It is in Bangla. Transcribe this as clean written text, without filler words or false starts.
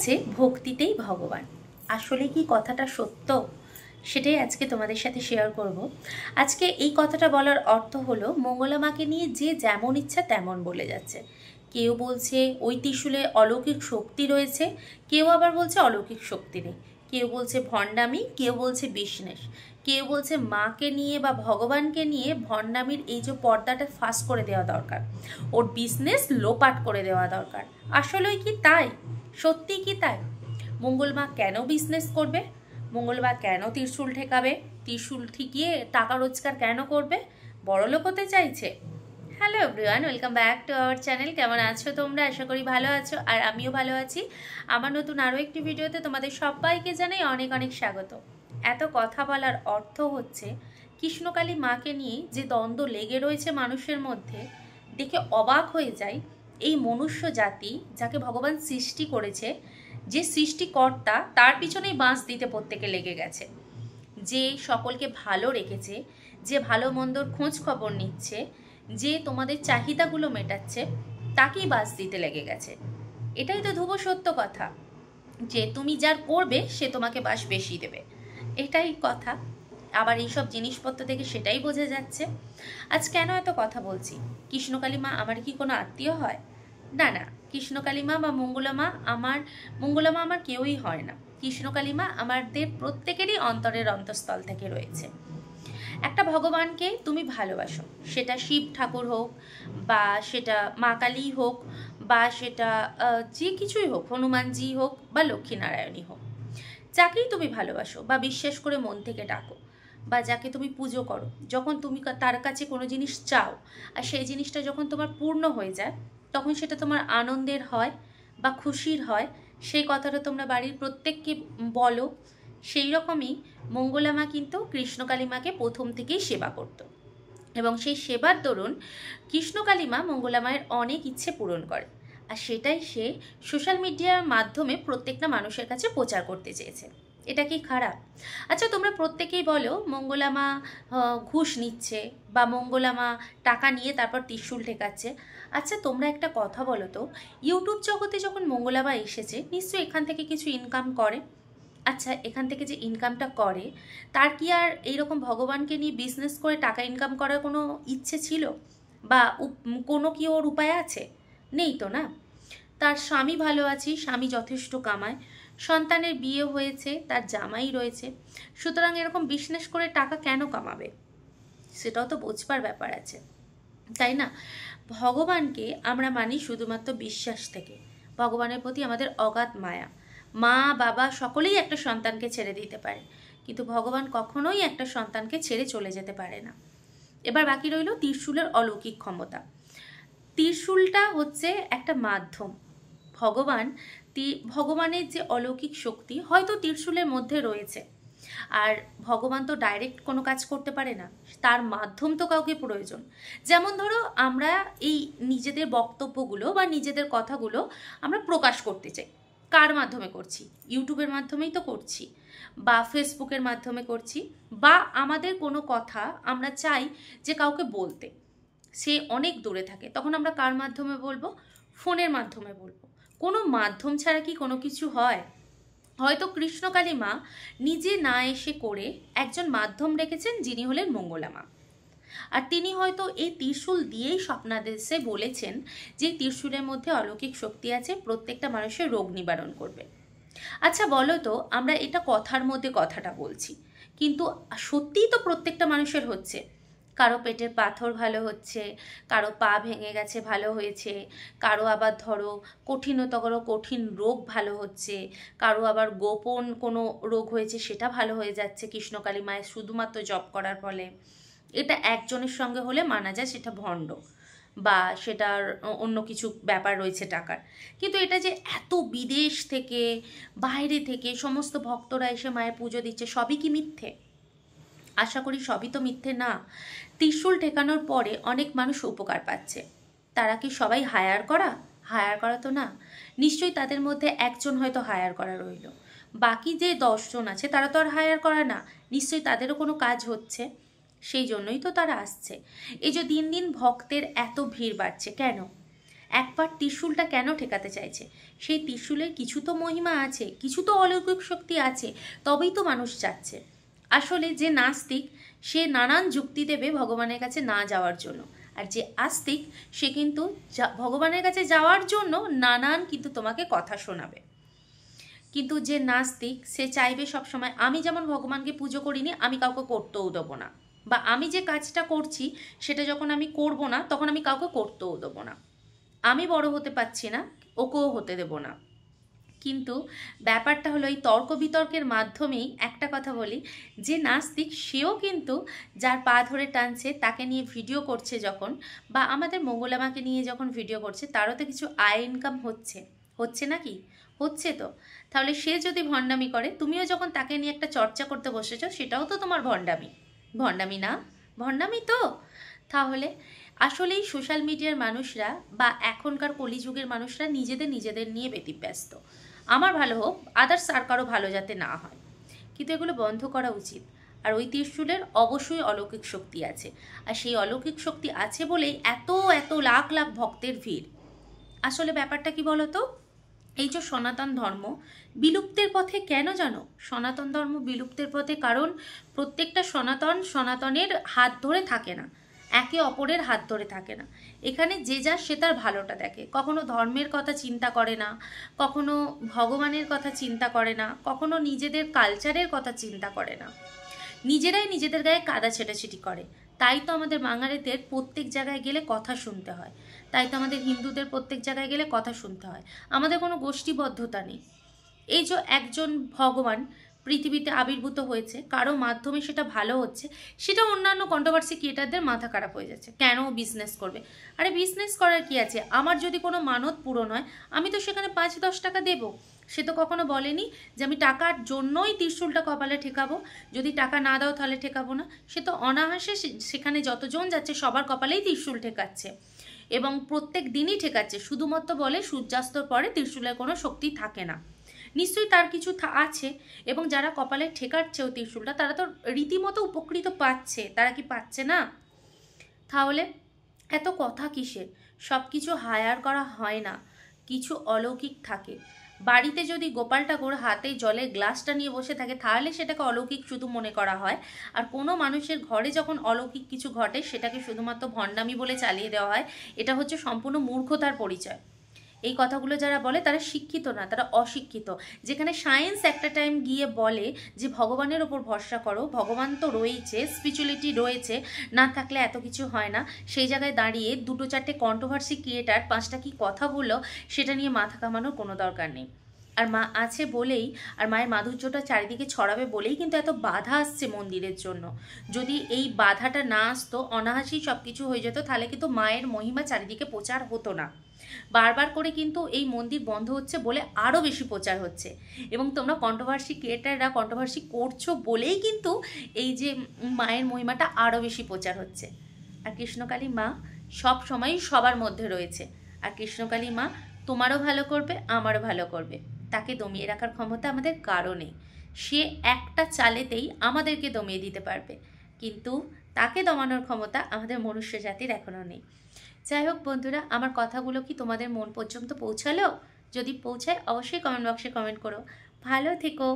আছে ভক্তিতেই ভগবান। আসলে কি কথাটা সত্য? সেটাই আজকে তোমাদের সাথে শেয়ার করব। আজকে এই কথাটা বলার অর্থ হলো, মঙ্গলা মাকে নিয়ে যে যেমন ইচ্ছা তেমন বলে যাচ্ছে। কেউ বলছে ওই ত্রিশূলে অলৌকিক শক্তি রয়েছে, কেউ আবার বলছে অলৌকিক শক্তি নেই। কেউ বলছে ভণ্ডামি, কেউ বলছে বিজনেস, কেউ বলছে মাকে নিয়ে বা ভগবানকে নিয়ে ভণ্ডামির এই যে পর্দাটা ফাঁস করে দেওয়া দরকার, ওর বিজনেস লোপাট করে দেওয়া দরকার। আসলেই কি তাই? সত্যি কি তাই? মঙ্গলমা কেন বিজনেস করবে? মঙ্গলমা কেন ত্রিশূল ঠেকাবে? ত্রিশূল ঠেকিয়ে টাকা রোজগার কেন করবে? বড়লোক হতে চাইছে? Hello everyone, welcome back to our channel. কেমন আছো তোমরা? আশা করি ভালো আছো, আর আমিও ভালো আছি। আমার নতুন আরও একটি ভিডিওতে তোমাদের সবাইকে জানাই অনেক অনেক স্বাগত। এত কথা বলার অর্থ হচ্ছে, কৃষ্ণকালী মাকে নিয়ে যে দ্বন্দ্ব লেগে রয়েছে মানুষের মধ্যে, দেখে অবাক হয়ে যায়। এই মনুষ্য জাতি যাকে ভগবান সৃষ্টি করেছে, যে সৃষ্টিকর্তা, তার পিছনেই বাঁশ দিতে প্রত্যেকে লেগে গেছে। যে সকলকে ভালো রেখেছে, যে ভালো মন্দর খোঁজ খবর নিচ্ছে, যে তোমাদের চাহিদাগুলো মেটাচ্ছে, তাকেই বাস দিতে লেগে গেছে। এটাই তো ধ্রুব সত্য কথা, যে তুমি যার করবে সে তোমাকে বাস বেশি দেবে। এটাই কথা। আবার এইসব জিনিসপত্র থেকে সেটাই বোঝা যাচ্ছে। আজ কেন এত কথা বলছি? কৃষ্ণকালী মা আমার কি কোনো আত্মীয় হয়? না না, কৃষ্ণকালী মা বা মঙ্গলা মা আমার কেউই হয় না। কৃষ্ণকালী মা আমাদের প্রত্যেকেরই অন্তরের অন্তঃস্থল থেকে রয়েছে। একটা ভগবানকে তুমি ভালোবাসো, সেটা শিব ঠাকুর হোক, বা সেটা মা কালী হোক, বা সেটা যে কিছুই হোক, হনুমানজি হোক বা লক্ষ্মীনারায়ণী হোক, যাকেই তুমি ভালোবাসো বা বিশ্বাস করে মন থেকে ডাকো, বা যাকে তুমি পুজো করো, যখন তুমি তার কাছে কোনো জিনিস চাও আর সেই জিনিসটা যখন তোমার পূর্ণ হয়ে যায়, তখন সেটা তোমার আনন্দের হয় বা খুশির হয়। সেই কথাটা তোমরা বাড়ির প্রত্যেককে বলো। সেই রকমই মঙ্গলা মা কিন্তু কৃষ্ণকালী মাকে প্রথম থেকেই সেবা করত, এবং সেই সেবার দরুন কৃষ্ণকালী মা মঙ্গলা মায়ের অনেক ইচ্ছে পূরণ করে, আর সেটাই সে সোশ্যাল মিডিয়ার মাধ্যমে প্রত্যেকটা মানুষের কাছে প্রচার করতে চেয়েছে। এটা কি খারাপ? আচ্ছা, তোমরা প্রত্যেকেই বলো মঙ্গলা মা ঘুষ নিচ্ছে, বা মঙ্গলা মা টাকা নিয়ে তারপর ত্রিশূল ঠেকাচ্ছে। আচ্ছা, তোমরা একটা কথা বলো তো, ইউটিউব জগতে যখন মঙ্গলা মা এসেছে, নিশ্চয়ই এখান থেকে কিছু ইনকাম করে। আচ্ছা, এখান থেকে যে ইনকামটা করে, তার কি আর এইরকম ভগবানকে নিয়ে বিজনেস করে টাকা ইনকাম করার কোনো ইচ্ছে ছিল, বা কোনো কি ওর উপায় আছে? নেই তো, না? তার স্বামী ভালো আছে, স্বামী যথেষ্ট কামায়, সন্তানের বিয়ে হয়েছে, তার জামাই রয়েছে, সুতরাং এরকম বিজনেস করে টাকা কেন কামাবে? সেটাও তো বোঝবার ব্যাপার আছে, তাই না? ভগবানকে আমরা মানি শুধুমাত্র বিশ্বাস থেকে। ভগবানের প্রতি আমাদের অগাধ মায়া। মা বাবা সকলেই একটা সন্তানকে ছেড়ে দিতে পারে, কিন্তু ভগবান কখনোই একটা সন্তানকে ছেড়ে চলে যেতে পারে না। এবার বাকি রইল ত্রিশূলের অলৌকিক ক্ষমতা। ত্রিশূলটা হচ্ছে একটা মাধ্যম। ভগবানের যে অলৌকিক শক্তি হয়তো ত্রিশূলের মধ্যে রয়েছে, আর ভগবান তো ডাইরেক্ট কোনো কাজ করতে পারে না, তার মাধ্যম তো কাউকে প্রয়োজন। যেমন ধরো, আমরা এই নিজেদের বক্তব্যগুলো বা নিজেদের কথাগুলো আমরা প্রকাশ করতে চাই, কার মাধ্যমে করছি? ইউটিউবের মাধ্যমেই তো করছি, বা ফেসবুকের মাধ্যমে করছি, বা আমাদের কোনো কথা আমরা চাই যে কাউকে বলতে, সে অনেক দূরে থাকে, তখন আমরা কার মাধ্যমে বলবো? ফোনের মাধ্যমে বলবো। কোনো মাধ্যম ছাড়া কি কোনো কিছু হয়? হয়তো কৃষ্ণকালী মা নিজে না এসে করে একজন মাধ্যম রেখেছেন, যিনি হলেন মঙ্গলা মা। আর তিনি হয়তো এই ত্রিশূল দিয়েই স্বপ্নাদেশে বলেছেন যে ত্রিশূলের মধ্যে অলৌকিক শক্তি আছে, প্রত্যেকটা মানুষের রোগ নিবারণ করবে। আচ্ছা বলো তো, আমরা এটা কথার মধ্যে কথাটা বলছি, কিন্তু সত্যিই তো প্রত্যেকটা মানুষের হচ্ছে। কারো পেটের পাথর ভালো হচ্ছে, কারো পা ভেঙে গেছে ভালো হয়েছে, কারো আবার ধরো কঠিনতর কঠিন রোগ ভালো হচ্ছে, কারো আবার গোপন কোনো রোগ হয়েছে সেটা ভালো হয়ে যাচ্ছে কৃষ্ণকালী মায়ের শুধুমাত্র জপ করার ফলে। এটা একজনের সঙ্গে হলে মানা যায় সেটা ভণ্ড, বা সেটার অন্য কিছু ব্যাপার রয়েছে টাকার। কিন্তু এটা যে এত বিদেশ থেকে, বাইরে থেকে সমস্ত ভক্তরা এসে মায়ের পুজো দিচ্ছে, সবই কি মিথ্যে? আশা করি সবই তো মিথ্যে না। ত্রিশূল ঠেকানোর পরে অনেক মানুষ উপকার পাচ্ছে। তারা কি সবাই হায়ার করা? হায়ার করা তো না। নিশ্চয়ই তাদের মধ্যে একজন হয়তো হায়ার করা রইল, বাকি যে 10 জন আছে তারা তো আর হায়ার করা না। নিশ্চয়ই তাদেরও কোনো কাজ হচ্ছে, সেই জন্যই তো তারা আসছে। এই যে দিন দিন ভক্তের এত ভিড় বাড়ছে কেন? একবার ত্রিশূলটা কেন ঠেকাতে চাইছে? সেই ত্রিশূলের কিছু তো মহিমা আছে, কিছু তো অলৌকিক শক্তি আছে, তবেই তো মানুষ যাচ্ছে। আসলে যে নাস্তিক সে নানান যুক্তি দেবে ভগবানের কাছে না যাওয়ার জন্য, আর যে আস্তিক সে কিন্তু ভগবানের কাছে যাওয়ার জন্য নানান কিন্তু তোমাকে কথা শোনাবে। কিন্তু যে নাস্তিক সে চাইবে সবসময় আমি যেমন ভগবানকে পুজো করিনি আমি কাউকে করতেও দেবো না, বা আমি যে কাজটা করছি সেটা যখন আমি করব না তখন আমি কাউকে করতেও দেবো না। আমি বড় হতে পারছি না, ওকেও হতে দেব না। কিন্তু ব্যাপারটা হলো এই তর্ক বিতর্কের মাধ্যমেই একটা কথা বলি, যে নাস্তিক সেও কিন্তু যার পা ধরে টানছে তাকে নিয়ে ভিডিও করছে যখন, বা আমাদের মঙ্গলামাকে নিয়ে যখন ভিডিও করছে, তারও তো কিছু আয় ইনকাম হচ্ছে, হচ্ছে নাকি? হচ্ছে তো। তাহলে সে যদি ভণ্ডামি করে, তুমিও যখন তাকে নিয়ে একটা চর্চা করতে বসেছো, সেটাও তো তোমার ভণ্ডামি। ভণ্ডামি না? ভণ্ডামি তো। তাহলে আসলেই সোশ্যাল মিডিয়ার মানুষরা বা এখনকার কলিযুগের মানুষরা নিজেদের নিয়ে ব্যতিব্যস্ত। আমার ভালো হোক, আদার্স আর কারো ভালো যাতে না হয়, কিন্তু এগুলো বন্ধ করা উচিত। আর ওই ত্রিশূলের অবশ্যই অলৌকিক শক্তি আছে, আর সেই অলৌকিক শক্তি আছে বলেই এত এত লাখ লাখ ভক্তের ভিড়। আসলে ব্যাপারটা কি বলতো, এই যে সনাতন ধর্ম বিলুপ্তের পথে কেন জানো? সনাতন ধর্ম বিলুপ্তের পথে কারণ প্রত্যেকটা সনাতনের হাত ধরে থাকে না, একে অপরের হাত ধরে থাকে না। এখানে যে যা সে তার ভালোটা দেখে, কখনো ধর্মের কথা চিন্তা করে না, কখনো ভগবানের কথা চিন্তা করে না, কখনো নিজেদের কালচারের কথা চিন্তা করে না, নিজেরাই নিজেদের গায়ে কাদা ছেটাছেটি করে। তাই তো আমাদের বাঙালিদের প্রত্যেক জায়গায় গেলে কথা শুনতে হয়, তাই তো আমাদের হিন্দুদের প্রত্যেক জায়গায় গেলে কথা শুনতে হয়। আমাদের কোনো গোষ্ঠীবদ্ধতা নেই। এই যে একজন ভগবান পৃথিবীতে আবির্ভূত হয়েছে, কারো মাধ্যমে সেটা ভালো হচ্ছে, সেটা অন্যান্য কন্ট্রোভার্সি ক্রিয়েটারদের মাথা খারাপ হয়ে যাচ্ছে, কেন বিজনেস করবে? আরে বিজনেস করার কি আছে? আমার যদি কোনো মানত পূরণ হয় আমি তো সেখানে 5-10 টাকা দেবো। সে তো কখনো বলেনি যে আমি টাকার জন্যই ত্রিশূলটা কপালে ঠেকাবো, যদি টাকা না দাও তাহলে ঠেকাবো না। সে তো অনায়াসে সেখানে যতজন যাচ্ছে সবার কপালেই ত্রিশূল ঠেকাচ্ছে, এবং প্রত্যেক দিনই ঠেকাচ্ছে। শুধুমাত্র বলে সূর্যাস্তর পরে ত্রিশূলের কোনো শক্তি থাকে না, নিশ্চয়ই তার কিছু আছে। এবং যারা কপালে ঠেকাচ্ছে ওই ত্রিশূলটা, তারা তো রীতিমতো উপকৃত পাচ্ছে, তারা কি পাচ্ছে না? তাহলে এত কথা কিসের? সব কিছু হায়ার করা হয় না, কিছু অলৌকিক থাকে। বাড়িতে যদি গোপাল ঠাকুর হাতে জলের গ্লাসটা নিয়ে বসে থাকে তাহলে সেটাকে অলৌকিক শুধু মনে করা হয়, আর কোনো মানুষের ঘরে যখন অলৌকিক কিছু ঘটে সেটাকে শুধুমাত্র ভণ্ডামি বলে চালিয়ে দেওয়া হয়। এটা হচ্ছে সম্পূর্ণ মূর্খতার পরিচয়। এই কথাগুলো যারা বলে তারা শিক্ষিত না, তারা অশিক্ষিত। যেখানে সায়েন্স একটা টাইম গিয়ে বলে যে ভগবানের ওপর ভরসা করো, ভগবান তো রয়েছে, স্পিরিচুয়ালিটি রয়েছে, না থাকলে এত কিছু হয় না, সেই জায়গায় দাঁড়িয়ে 2-4টে কন্ট্রোভার্সি ক্রিয়েটার 5টা কি কথা বললো সেটা নিয়ে মাথা কামানোর কোনো দরকার নেই। আর মা আছে বলেই, আর মায়ের মাধুর্যটা চারিদিকে ছড়াবে বলেই কিন্তু এত বাধা আসছে মন্দিরের জন্য। যদি এই বাধাটা না আসতো, অনায়াসেই সব কিছু হয়ে যেত, তাহলে কিন্তু মায়ের মহিমা চারিদিকে প্রচার হতো না। বারবার করে কিন্তু এই মন্দির বন্ধ হচ্ছে বলে আরও বেশি প্রচার হচ্ছে, এবং তোমরা কন্ট্রোভার্সি ক্রিয়েটাররা কন্ট্রোভার্সি করছো বলেই কিন্তু এই যে মায়ের মহিমাটা আরও বেশি প্রচার হচ্ছে। আর কৃষ্ণকালী মা সব সময় সবার মধ্যে রয়েছে, আর কৃষ্ণকালী মা তোমারও ভালো করবে, আমারও ভালো করবে। তাকে দমিয়ে রাখার ক্ষমতা আমাদের কারো নেই। সে একটা চালেতেই আমাদেরকে দমিয়ে দিতে পারবে, কিন্তু তাকে দমানোর ক্ষমতা আমাদের মনুষ্য জাতির এখনও নেই। যাই হোক বন্ধুরা, আমার কথাগুলো কি তোমাদের মন পর্যন্ত পৌঁছালো? যদি পৌঁছায় অবশ্যই কমেন্ট বক্সে কমেন্ট করো। ভালো থেকো।